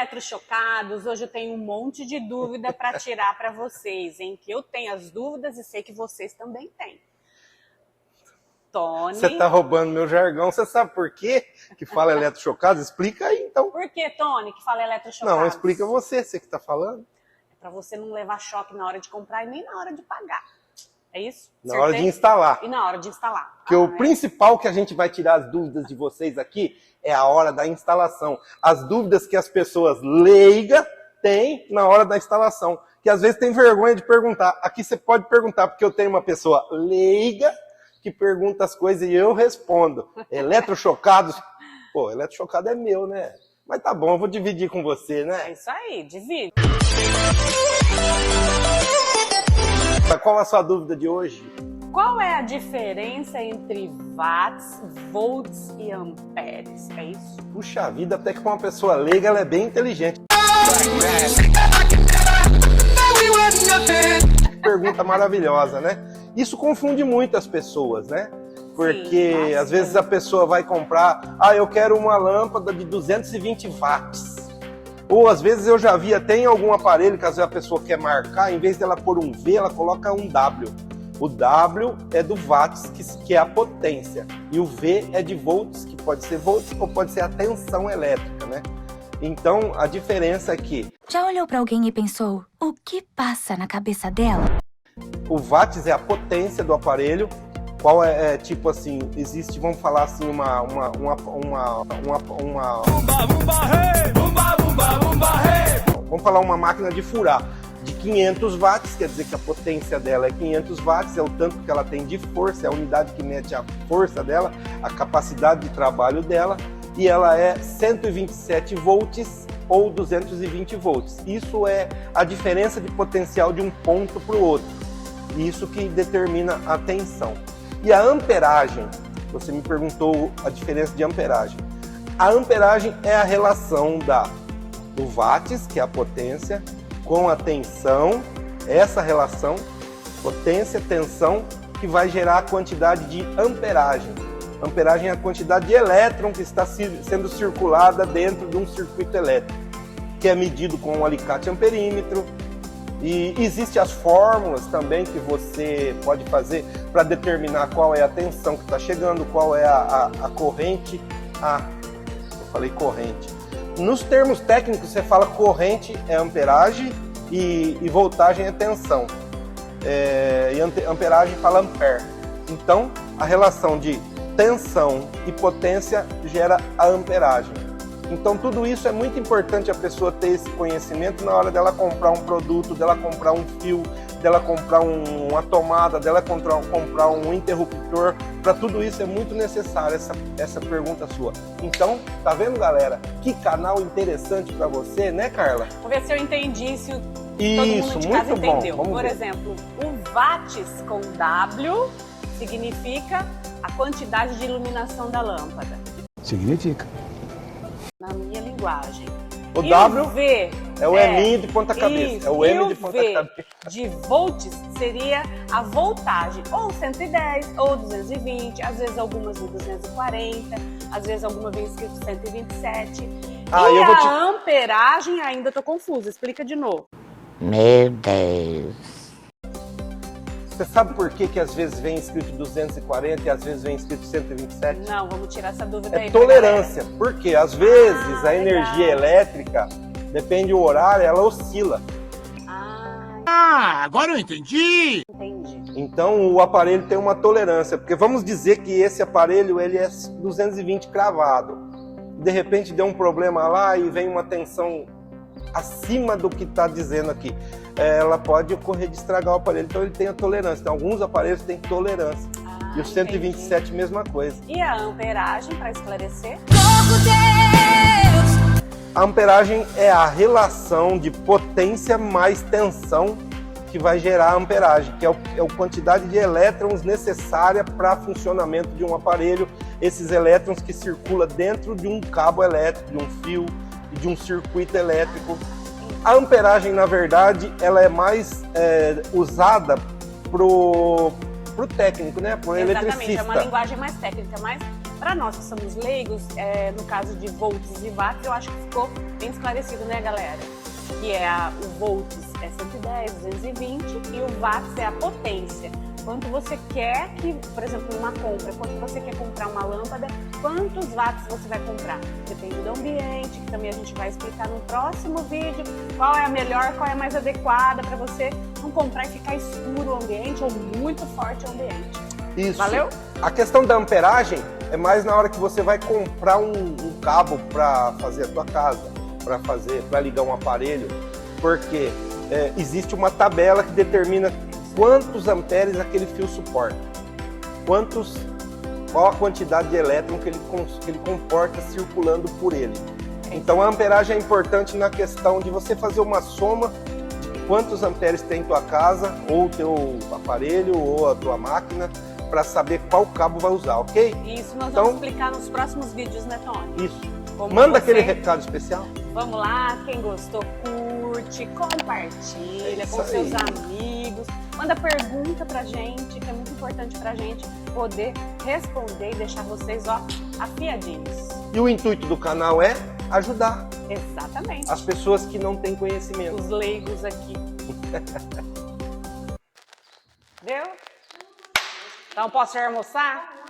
eletrochocados, hoje eu tenho um monte de dúvida para tirar para vocês, hein? Que eu tenho as dúvidas e sei que vocês também têm. Tony... Você tá roubando meu jargão, você sabe por quê que fala eletrochocados? Explica aí, então. Por que, Tony, que fala eletrochocados? Não, explica você que tá falando. É para você não levar choque na hora de comprar e nem na hora de pagar. É isso? Na hora de instalar. E na hora de instalar. Porque o principal que a gente vai tirar as dúvidas de vocês aqui é a hora da instalação. As dúvidas que as pessoas leigas têm na hora da instalação. Que às vezes tem vergonha de perguntar. Aqui você pode perguntar, porque eu tenho uma pessoa leiga que pergunta as coisas e eu respondo. Eletrochocados. Pô, eletrochocado é meu, né? Mas tá bom, eu vou dividir com você, né? É isso aí, divide. Qual a sua dúvida de hoje? Qual é a diferença entre watts, volts e amperes? É isso? Puxa vida, até que para uma pessoa leiga ela é bem inteligente. Pergunta maravilhosa, né? Isso confunde muito as pessoas, né? Porque sim, às vezes a pessoa vai comprar, eu quero uma lâmpada de 220 watts. Ou às vezes eu já vi até em algum aparelho que às vezes a pessoa quer marcar, em vez dela pôr um V, ela coloca um W. O W é do watts, que é a potência. E o V é de volts, que pode ser volts ou pode ser a tensão elétrica, né? Então a diferença é que... Já olhou para alguém e pensou, o que passa na cabeça dela? O watts é a potência do aparelho. Qual é tipo assim, existe, vamos falar assim, vamos falar uma máquina de furar de 500 watts, quer dizer que a potência dela é 500 watts, é o tanto que ela tem de força, é a unidade que mede a força dela, a capacidade de trabalho dela, e ela é 127 volts ou 220 volts. Isso é a diferença de potencial de um ponto para o outro, isso que determina a tensão. E a amperagem, você me perguntou a diferença de amperagem. A amperagem é a relação do watts, que é a potência, com a tensão, essa relação, potência, tensão, que vai gerar a quantidade de amperagem. Amperagem é a quantidade de elétron que está sendo circulada dentro de um circuito elétrico, que é medido com um alicate amperímetro. E existem as fórmulas também que você pode fazer para determinar qual é a tensão que está chegando, qual é a corrente. Eu falei corrente. Nos termos técnicos, você fala corrente é amperagem e voltagem é tensão. E amperagem fala ampere. Então, a relação de tensão e potência gera a amperagem. Então, tudo isso é muito importante a pessoa ter esse conhecimento na hora dela comprar um produto, dela comprar um fio, dela comprar uma tomada, dela comprar um interruptor. Para tudo isso é muito necessário essa pergunta sua. Então, tá vendo, galera? Que canal interessante para você, né, Carla? Vou ver se eu entendi, se todo Isso, mundo de casa muito entendeu. bom. Por exemplo, o watts com W significa a quantidade de iluminação da lâmpada. Significa. Na minha linguagem. O e W o V é o M de ponta cabeça. Isso. É o M de e ponta V cabeça. de volts seria a voltagem, ou 110, ou 220, às vezes algumas de 240, às vezes alguma vez escrito 127. E a amperagem, ainda tô confusa, explica de novo. Meu Deus. Você sabe por que às vezes vem escrito 240 e às vezes vem escrito 127? Não, vamos tirar essa dúvida aí. É tolerância, porque às vezes a energia legal. elétrica, depende do horário, ela oscila. Agora eu entendi! Entendi. Então o aparelho tem uma tolerância, porque vamos dizer que esse aparelho ele é 220 cravado. De repente deu um problema lá e vem uma tensão acima do que está dizendo aqui. Ela pode ocorrer de estragar o aparelho, então ele tem a tolerância. Então, alguns aparelhos têm tolerância. E o 127, entendi. Mesma coisa. E a amperagem, para esclarecer? A amperagem é a relação de potência mais tensão que vai gerar a amperagem, que é a quantidade de elétrons necessária para funcionamento de um aparelho. Esses elétrons que circulam dentro de um cabo elétrico, de um fio, de um circuito elétrico. A amperagem, na verdade, ela é mais usada pro técnico, né? Pro eletricista. Exatamente, é uma linguagem mais técnica, mas Para nós que somos leigos, no caso de volts e watts, eu acho que ficou bem esclarecido, né, galera? Que o volts é 110, 220 e o watts é a potência. Quanto você quer que, por exemplo, numa compra, quanto você quer comprar uma lâmpada, quantos watts você vai comprar? Depende do ambiente, que também a gente vai explicar no próximo vídeo qual é a melhor, qual é a mais adequada para você não comprar e ficar escuro o ambiente ou muito forte o ambiente. Isso. Valeu? A questão da amperagem é mais na hora que você vai comprar um cabo para fazer a tua casa, para ligar um aparelho, porque existe uma tabela que determina quantos amperes aquele fio suporta, qual a quantidade de elétron que ele comporta circulando por ele. Então a amperagem é importante na questão de você fazer uma soma de quantos amperes tem tua casa, ou o teu aparelho, ou a tua máquina, para saber qual cabo vai usar, ok? Isso nós vamos explicar nos próximos vídeos, né, Tony? Isso. Como Manda aquele recado especial. Vamos lá, quem gostou, curte, compartilha com seus amigos. Manda pergunta pra gente, que é muito importante pra gente poder responder e deixar vocês, afiadinhos. E o intuito do canal é ajudar Exatamente. as pessoas que não têm conhecimento. Os leigos aqui. Deu? Então posso ir almoçar?